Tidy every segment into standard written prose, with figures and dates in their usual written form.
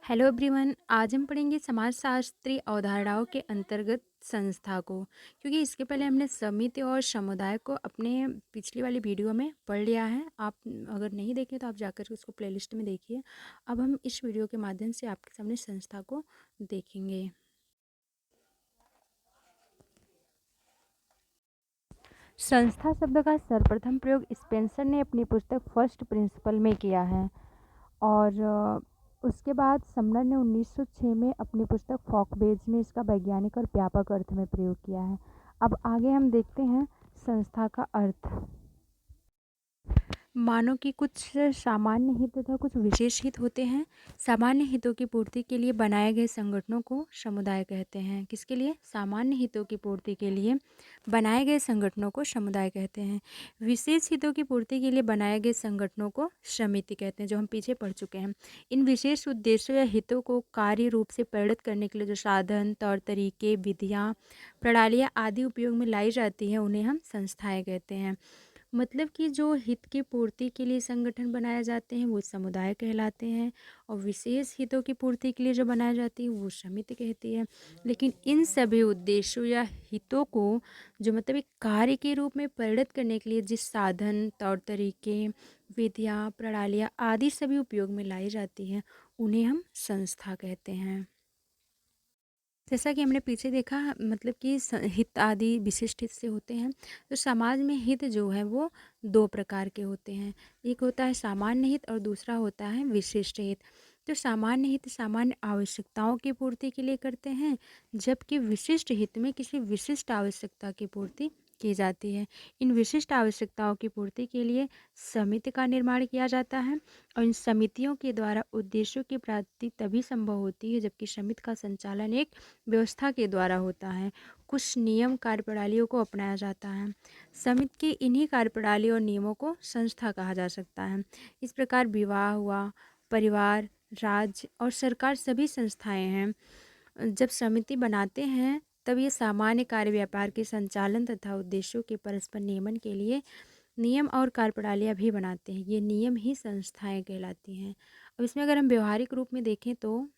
Hello everyone. आज हम पढ़ेंगे समाजशास्त्री अवधारणाओं के अंतर्गत संस्था को, क्योंकि इसके पहले हमने समिति और समुदाय को अपने पिछली वाली वीडियो में पढ़ लिया है। आप अगर नहीं देखें तो आप जाकर के उसको प्लेलिस्ट में देखिए। अब हम इस वीडियो के माध्यम से आपके सामने संस्था को देखेंगे। संस्था शब्द का सर्वप्रथम प्रयोग स्पेंसर ने अपनी पुस्तक फर्स्ट प्रिंसिपल में किया है और उसके बाद समनर ने 1906 में अपनी पुस्तक फॉकबेज में इसका वैज्ञानिक और व्यापक अर्थ में प्रयोग किया है। अब आगे हम देखते हैं संस्था का अर्थ। मानव की कुछ सामान्य हित तथा कुछ विशेष हित होते हैं। सामान्य हितों की पूर्ति के लिए बनाए गए संगठनों को समुदाय कहते हैं। किसके लिए? सामान्य हितों की पूर्ति के लिए बनाए गए संगठनों को समुदाय कहते हैं। विशेष हितों की पूर्ति के लिए बनाए गए संगठनों को समिति कहते हैं, जो हम पीछे पढ़ चुके हैं। इन विशेष उद्देश्यों या हितों को कार्य रूप से परिणत करने के लिए जो साधन, तौर तरीके, विधियाँ, प्रणालियाँ आदि उपयोग में लाई जाती हैं, उन्हें हम संस्थाएं कहते हैं। मतलब कि जो हित की पूर्ति के लिए संगठन बनाए जाते हैं वो समुदाय कहलाते हैं, और विशेष हितों की पूर्ति के लिए जो बनाई जाती है वो समिति कहती है। लेकिन इन सभी उद्देश्यों या हितों को जो मतलब एक कार्य के रूप में परिणत करने के लिए जिस साधन, तौर तरीके, विधियाँ, प्रणालियाँ आदि सभी उपयोग में लाई जाती हैं, उन्हें हम संस्था कहते हैं। जैसा कि हमने पीछे देखा, मतलब कि हित आदि विशिष्ट हित से होते हैं। तो समाज में हित जो है वो दो प्रकार के होते हैं। एक होता है सामान्य हित और दूसरा होता है विशिष्ट हित। तो सामान्य हित सामान्य आवश्यकताओं की पूर्ति के लिए करते हैं, जबकि विशिष्ट हित में किसी विशिष्ट आवश्यकता की पूर्ति की जाती है। इन विशिष्ट आवश्यकताओं की पूर्ति के लिए समिति का निर्माण किया जाता है, और इन समितियों के द्वारा उद्देश्यों की प्राप्ति तभी संभव होती है जबकि समिति का संचालन एक व्यवस्था के द्वारा होता है। कुछ नियम कार्यप्रणालियों को अपनाया जाता है। समिति की इन्हीं कार्यप्रणालियों और नियमों को संस्था कहा जा सकता है। इस प्रकार विवाह हुआ, परिवार, राज्य और सरकार सभी संस्थाएं हैं। जब समिति बनाते हैं तब ये सामान्य कार्य व्यापार के संचालन तथा उद्देश्यों के परस्पर नियमन के लिए नियम और कार्यप्रणालियाँ भी बनाते हैं। ये नियम ही संस्थाएं कहलाती हैं। अब इसमें अगर हम व्यवहारिक रूप में देखें तो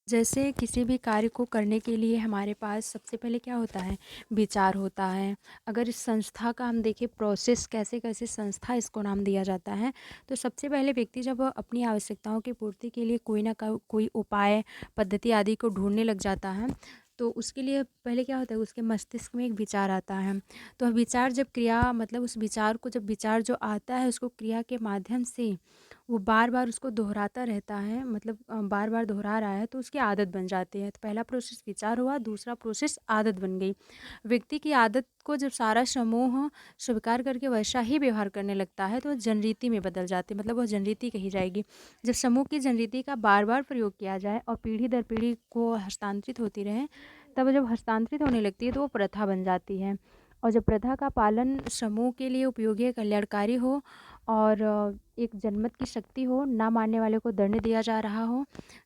जैसे किसी भी कार्य को करने के लिए हमारे पास सबसे पहले क्या होता है? विचार होता है। अगर इस संस्था का हम देखें प्रोसेस, कैसे कैसे संस्था इसको नाम दिया जाता है, तो सबसे पहले व्यक्ति जब अपनी आवश्यकताओं की पूर्ति के लिए कोई ना कोई उपाय, पद्धति आदि को ढूंढने लग जाता है, तो उसके लिए पहले क्या होता है, उसके मस्तिष्क में एक विचार आता है। तो विचार जब क्रिया, मतलब उस विचार को, जब विचार जो आता है उसको क्रिया के माध्यम से वो बार बार उसको दोहराता रहता है, मतलब बार बार दोहरा रहा है, तो उसकी आदत बन जाती है। तो पहला प्रोसेस विचार हुआ, दूसरा प्रोसेस आदत बन गई। व्यक्ति की आदत को जब सारा समूह स्वीकार करके वैसा ही व्यवहार करने लगता है तो वह जनरीति में बदल जाती है, मतलब वह जनरीति कही जाएगी। जब समूह की जनरीति का बार बार प्रयोग किया जाए और पीढ़ी दर पीढ़ी को हस्तांतरित होती रहे, तब जब हस्तांतरित होने लगती है तो वो प्रथा बन जाती है। और जब प्रथा का पालन समूह के लिए उपयोगी, कल्याणकारी हो और एक जनमत की शक्ति हो, ना मानने वाले को दंड दिया जा रहा हो,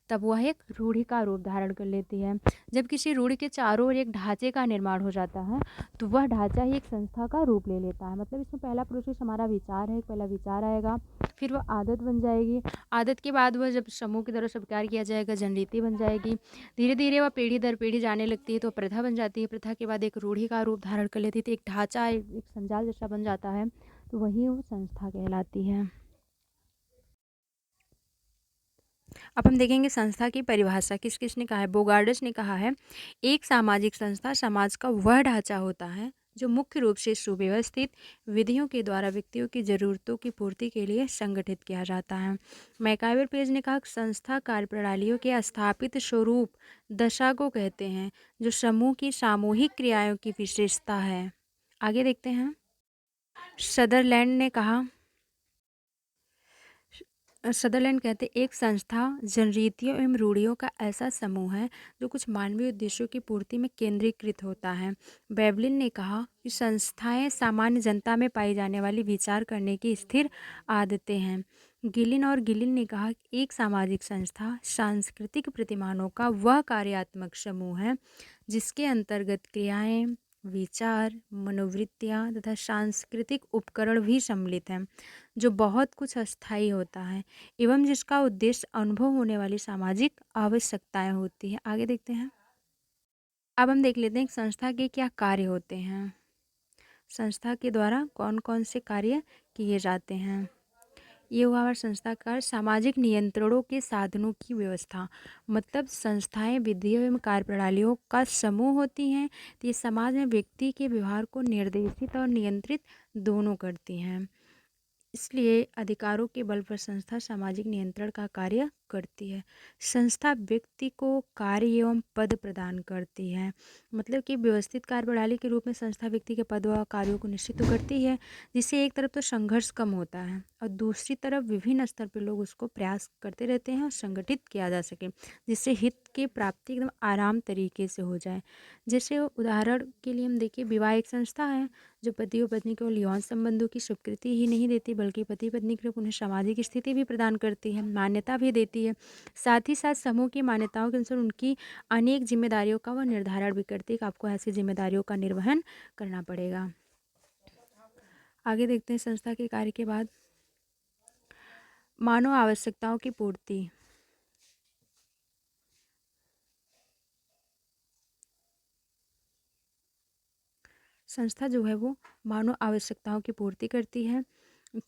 तब वह एक रूढ़ि का रूप धारण कर लेती है। जब किसी रूढ़ि के चारों ओर एक ढांचे का निर्माण हो जाता है तो वह ढांचा ही एक संस्था का रूप ले लेता है। मतलब इसमें पहला प्रोसेस हमारा विचार है, पहला विचार आएगा, फिर वह आदत बन जाएगी। आदत के बाद वह जब समूह की तरफ स्वीकार किया जाएगा, जनरीति बन जाएगी। धीरे धीरे वह पीढ़ी दर पीढ़ी जाने लगती है तो प्रथा बन जाती है। प्रथा के बाद एक रूढ़ि का रूप धारण कर लेती है, तो एक ढांचा, एक संजाल जैसा बन जाता है, तो वही वो संस्था कहलाती है। अब हम देखेंगे संस्था की परिभाषा किस किसने कहा है। बोगार्डस ने कहा है, एक सामाजिक संस्था समाज का वह ढांचा होता है जो मुख्य रूप से सुव्यवस्थित विधियों के द्वारा व्यक्तियों की जरूरतों की पूर्ति के लिए संगठित किया जाता है। मैकाइवर पेज ने कहा, संस्था कार्यप्रणालियों के स्थापित स्वरूप दशा को कहते हैं जो समूह की सामूहिक क्रियाओं की विशेषता है। आगे देखते हैं। सदरलैंड ने कहा, सदरलैंड कहते, एक संस्था जनरीतियों एवं रूढ़ियों का ऐसा समूह है जो कुछ मानवीय उद्देश्यों की पूर्ति में केंद्रीकृत होता है। बेवलिन ने कहा कि संस्थाएं सामान्य जनता में पाई जाने वाली विचार करने की स्थिर आदतें हैं। गिलिन और गिलिन ने कहा कि एक सामाजिक संस्था सांस्कृतिक प्रतिमानों का वह कार्यात्मक समूह है जिसके अंतर्गत क्रियाएं, विचार, मनोवृत्तियाँ तथा सांस्कृतिक उपकरण भी सम्मिलित हैं, जो बहुत कुछ अस्थायी होता है एवं जिसका उद्देश्य अनुभव होने वाली सामाजिक आवश्यकताएं होती है। आगे देखते हैं। अब हम देख लेते हैं एक संस्था के क्या कार्य होते हैं। संस्था के द्वारा कौन कौन से कार्य किए जाते हैं। ये हुआ हमारा संस्था का सामाजिक नियंत्रणों के साधनों की व्यवस्था। मतलब संस्थाएं विधियों एवं कार्यप्रणालियों का समूह होती हैं। तो ये समाज में व्यक्ति के व्यवहार को निर्देशित और नियंत्रित दोनों करती हैं। इसलिए अधिकारों के बल पर संस्था सामाजिक नियंत्रण का कार्य करती है। संस्था व्यक्ति को कार्य एवं पद प्रदान करती है। मतलब कि व्यवस्थित कार्यप्रणाली के रूप में संस्था व्यक्ति के पद व कार्यों को निश्चित तो करती है, जिससे एक तरफ तो संघर्ष कम होता है और दूसरी तरफ विभिन्न स्तर पर लोग उसको प्रयास करते रहते हैं और संगठित किया जा सके, जिससे हित की प्राप्ति एकदम आराम तरीके से हो जाए। जैसे उदाहरण के लिए हम देखिए, विवाह एक संस्था है जो पति और पत्नी को यौन संबंधों की स्वीकृति ही नहीं देती, बल्कि पति पत्नी के लिए उन्हें सामाजिक स्थिति भी प्रदान करती है, मान्यता भी देती है। साथ ही साथ समूह की मान्यताओं के अनुसार उनकी अनेक जिम्मेदारियों का वह निर्धारण भी करती है कि आपको ऐसी जिम्मेदारियों का निर्वहन करना पड़ेगा। आगे देखते हैं संस्था के कार्य के बाद। मानव आवश्यकताओं की पूर्ति। संस्था जो है वो मानव आवश्यकताओं की पूर्ति करती है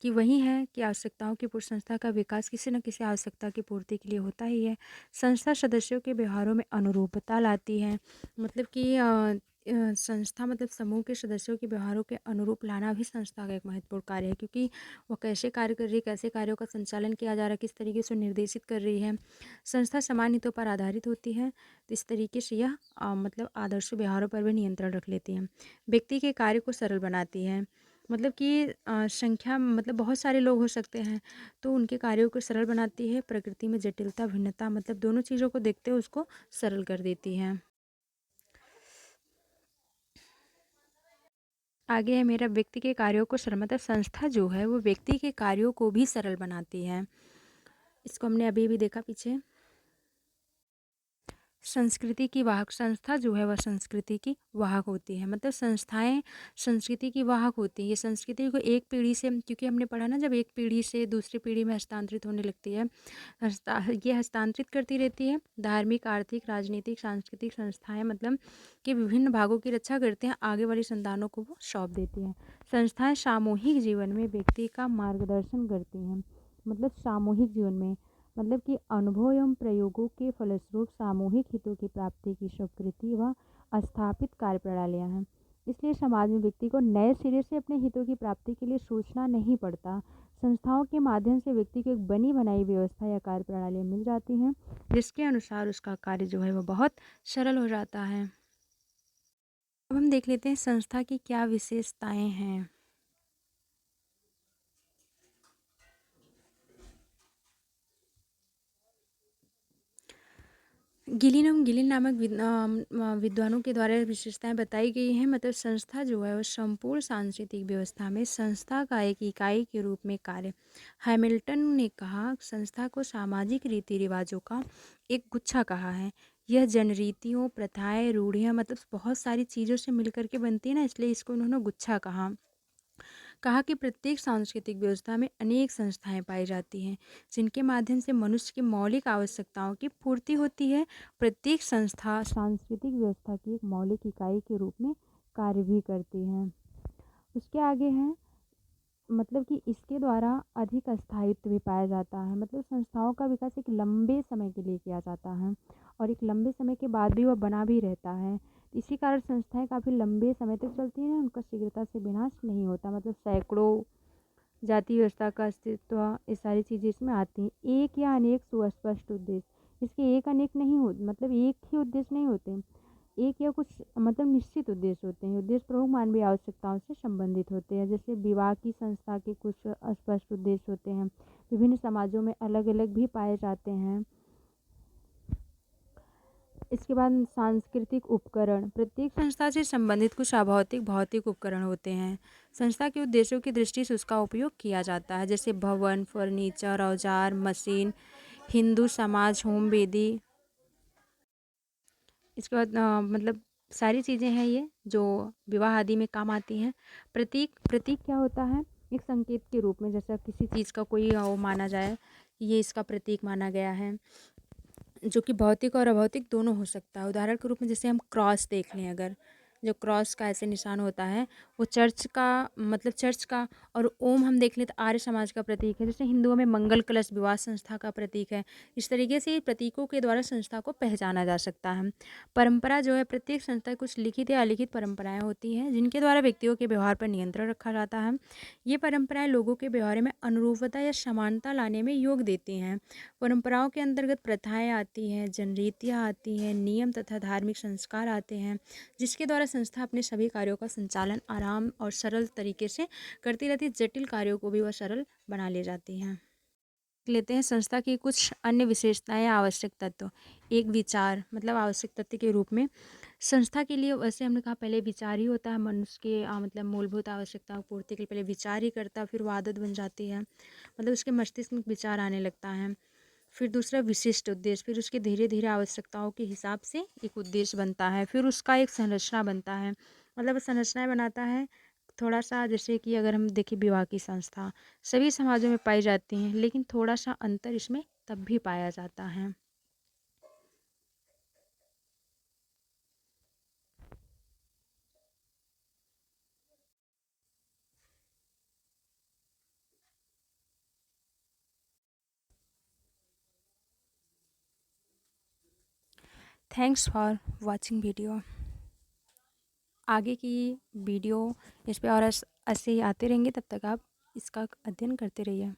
कि वही है कि आवश्यकताओं की पूर्ति। संस्था का विकास किसी न किसी आवश्यकता की पूर्ति के लिए होता ही है। संस्था सदस्यों के व्यवहारों में अनुरूपता लाती है। मतलब कि संस्था मतलब समूह के सदस्यों के व्यवहारों के अनुरूप लाना भी संस्था का एक महत्वपूर्ण कार्य है, क्योंकि वो कैसे कार्य कर रही है, कैसे कार्यों का संचालन किया जा रहा है, किस तरीके से निर्देशित कर रही है। संस्था समान हितों पर आधारित होती है, तो इस तरीके से यह मतलब आदर्श व्यवहारों पर भी नियंत्रण रख लेती है। व्यक्ति के कार्य को सरल बनाती है। मतलब कि संख्या मतलब बहुत सारे लोग हो सकते हैं, तो उनके कार्यों को सरल बनाती है। प्रकृति में जटिलता भिन्नता मतलब दोनों चीज़ों को देखते हुए उसको सरल कर देती है। आगे है मेरा, व्यक्ति के कार्यों को सरल मतलब संस्था जो है वो व्यक्ति के कार्यों को भी सरल बनाती है। इसको हमने अभी भी देखा पीछे। संस्कृति की वाहक। संस्था जो है वह संस्कृति की वाहक होती है। मतलब संस्थाएं संस्कृति की वाहक होती है। ये संस्कृति को एक पीढ़ी से, क्योंकि हमने पढ़ा ना, जब एक पीढ़ी से दूसरी पीढ़ी में हस्तांतरित होने लगती है, ये हस्तांतरित करती रहती है। धार्मिक, आर्थिक, राजनीतिक, सांस्कृतिक संस्थाएं मतलब कि विभिन्न भागों की रक्षा करते हैं, आगे वाली संतानों को वो सौंप देती हैं। संस्थाएं सामूहिक जीवन में व्यक्ति का मार्गदर्शन करती हैं। मतलब सामूहिक जीवन में मतलब कि अनुभव एवं प्रयोगों के फलस्वरूप सामूहिक हितों की प्राप्ति की स्वीकृति व स्थापित कार्यप्रणालियाँ हैं। इसलिए समाज में व्यक्ति को नए सिरे से अपने हितों की प्राप्ति के लिए सोचना नहीं पड़ता। संस्थाओं के माध्यम से व्यक्ति को एक बनी बनाई व्यवस्था या कार्यप्रणालियाँ मिल जाती हैं, जिसके अनुसार उसका कार्य जो है वो बहुत सरल हो जाता है। अब हम देख लेते हैं संस्था की क्या विशेषताएं हैं। गिलिन नामक विद्वानों के द्वारा विशेषताएं बताई गई हैं। मतलब संस्था जो है वो संपूर्ण सांस्कृतिक व्यवस्था में संस्था का एक इकाई के रूप में कार्य। हैमिल्टन ने कहा, संस्था को सामाजिक रीति रिवाजों का एक गुच्छा कहा है। यह जनरीतियों, प्रथाएं, रूढ़ियाँ मतलब बहुत सारी चीज़ों से मिलकर के बनती है ना, इसलिए इसको उन्होंने गुच्छा कहा कि प्रत्येक सांस्कृतिक व्यवस्था में अनेक संस्थाएं पाई जाती हैं, जिनके माध्यम से मनुष्य की मौलिक आवश्यकताओं की पूर्ति होती है। प्रत्येक संस्था सांस्कृतिक व्यवस्था की एक मौलिक इकाई के रूप में कार्य भी करती है। उसके आगे है मतलब कि इसके द्वारा अधिक स्थायित्व भी पाया जाता है। मतलब संस्थाओं का विकास एक लंबे समय के लिए किया जाता है और एक लंबे समय के बाद भी वह बना भी रहता है। इसी कारण संस्थाएं काफ़ी लंबे समय तक चलती हैं, उनका शीघ्रता से विनाश नहीं होता। मतलब सैकड़ों जाति व्यवस्था का अस्तित्व, ये सारी चीज़ें इसमें आती हैं। एक या अनेक सुस्पष्ट उद्देश्य, इसके एक अनेक नहीं हो मतलब एक ही उद्देश्य नहीं होते, एक या कुछ मतलब निश्चित उद्देश्य होते हैं। उद्देश्य प्रमुख मानवीय आवश्यकताओं से संबंधित होते हैं। जैसे विवाह की संस्था के कुछ स्पष्ट उद्देश्य होते हैं, विभिन्न समाजों में अलग अलग भी पाए जाते हैं। इसके बाद सांस्कृतिक उपकरण। प्रत्येक संस्था से संबंधित कुछ अभौतिक भौतिक उपकरण होते हैं। संस्था के उद्देश्यों की दृष्टि से उसका उपयोग किया जाता है, जैसे भवन, फर्नीचर, औजार, मशीन, हिंदू समाज होम वेदी। इसके बाद मतलब सारी चीज़ें हैं ये जो विवाह आदि में काम आती हैं। प्रतीक प्रतीक क्या होता है? एक संकेत के रूप में, जैसा किसी चीज़ का कोई वो माना जाए, ये इसका प्रतीक माना गया है, जो कि भौतिक और अभौतिक दोनों हो सकता है। उदाहरण के रूप में जैसे हम क्रॉस देख लें, अगर जो क्रॉस का ऐसे निशान होता है वो चर्च का, मतलब चर्च का, और ओम हम देख लें तो आर्य समाज का प्रतीक है। जैसे हिंदुओं में मंगल कलश विवाह संस्था का प्रतीक है। इस तरीके से प्रतीकों के द्वारा संस्था को पहचाना जा सकता है। परंपरा जो है, प्रत्येक संस्था की कुछ लिखित या अलिखित परंपराएं होती हैं जिनके द्वारा व्यक्तियों के व्यवहार पर नियंत्रण रखा जाता है। ये परंपराएं लोगों के व्यवहार में अनुरूपता या समानता लाने में योग देती हैं। परंपराओं के अंतर्गत प्रथाएं आती हैं, जनरीतियाँ आती हैं, नियम तथा धार्मिक संस्कार आते हैं, जिसके द्वारा संस्था अपने सभी कार्यों का संचालन आराम और सरल तरीके से करती रहती है। जटिल कार्यों को भी वह सरल बना ले जाती हैं। लेते हैं संस्था की कुछ अन्य विशेषताएं या आवश्यक तत्व। एक विचार, मतलब आवश्यक तत्व के रूप में संस्था के लिए, वैसे हमने कहा पहले विचार ही होता है मनुष्य के मतलब मूलभूत आवश्यकताओं की पूर्ति के लिए पहले विचार ही करता है, फिर वो आदत बन जाती है, मतलब उसके मस्तिष्क में विचार आने लगता है। फिर दूसरा विशिष्ट उद्देश्य, फिर उसके धीरे धीरे आवश्यकताओं के हिसाब से एक उद्देश्य बनता है, फिर उसका एक संरचना बनता है, मतलब संरचनाएं बनाता है। थोड़ा सा जैसे कि अगर हम देखें विवाह की संस्था सभी समाजों में पाई जाती हैं, लेकिन थोड़ा सा अंतर इसमें तब भी पाया जाता है। Thanks for watching video. आगे की वीडियो इस पे और ऐसे ही आते रहेंगे, तब तक आप इसका अध्ययन करते रहिए।